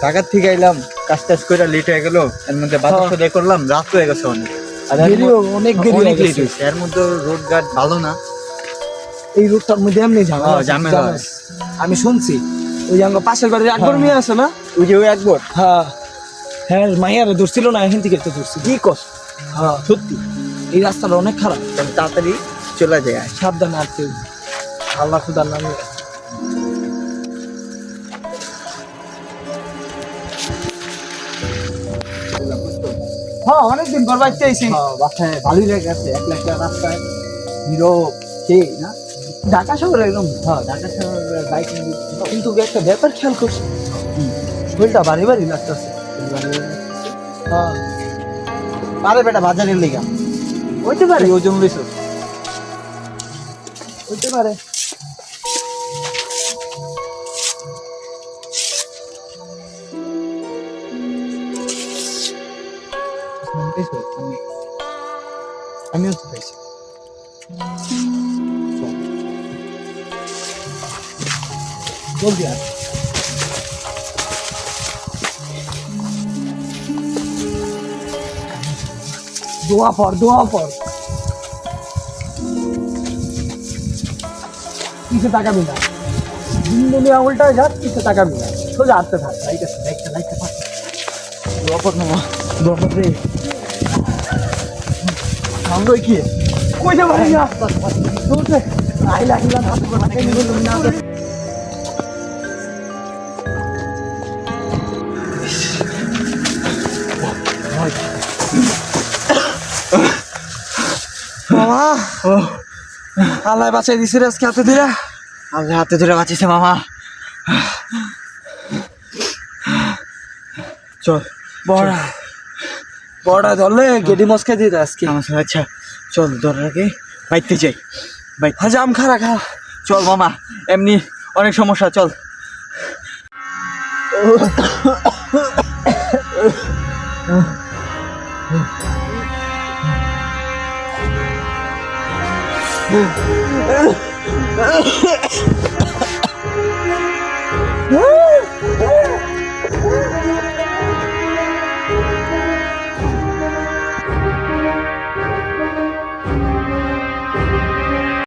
ঢাকার থেকে আইলাম, কাজ টাজ করে লেট হয়ে গেল, এর মধ্যে বাজার সদাই করলাম, রাত হয়ে গেছে অনেক। আর অনেক দেরি অনেক হয়ে লেট গেছে। হয়েছে, এর মধ্যে রোড ঘাট ভালো না। এই রোডটার মধ্যে এমনি ঝামেলা আছে, ঝামেলা জানোস? আমি শুনছি ওই যে আমার পাশের বাড়ির একবার মেয়ে আছে না, ওই যে ওই একবার হ্যাঁ হ্যাঁ মাইয়ারে ধরছিল না, এখান থেকে তো ধরছিল। কি কষ্ট, হ্যাঁ সত্যি। এই রাস্তাটা অনেক খারাপ, তাহলে তাড়াতাড়ি চলে যায়। সাবধানে আর কেউ, আল্লাহ খুদার নামে। হ্যাঁ অনেকদিন পর বাইতে আইছি। বাসায় ভালোই লেগে গেছে, একলা একলা রাস্তায় নীরব, সেই না। ঢাকা শহরে এরকম, হ্যাঁ, ঢাকা শহরে বাইক নিয়ে কিন্তু একটা ব্যাপার খেয়াল করছি, শরীরটা ভারী ভারী লাগতেছে। হ্যাঁ পারে বেটা বাজারের লেগা হইতে পারে, ওজন লইছ। হইতে পারে। আমিও তো পাইছি। জলদি আয়। দোয়া পর, দোয়া পর, কিসে তাকাবি না, দুনিয়া উল্টায় যাক, কিসে তাকাবি না, সোজা হাঁটতে থাক। লাইকা লাইকা লাইকা থাক। দোয়া পড় মামা। দোয়া পর রে। সামনে কি কই যাবো না, দৌড়তে আইলা আইলা হাত করে হাতে নিয়ে গেলাম না। মামা আল্লাহ বাঁচাই দিছে রে আজকে হাতে দিরা। আল্লাহ হাতে ধরে বাঁচিয়েছে মামা। চল বড়া বড়া ধরলে গেডি মস্কা দিতে আজকে। আমার সাথে আচ্ছা চল, ধরার আগে বাইতে যাই। বাইক হাজা আম খারা খা। চল মামা, এমনি অনেক সমস্যা, চল। Woo!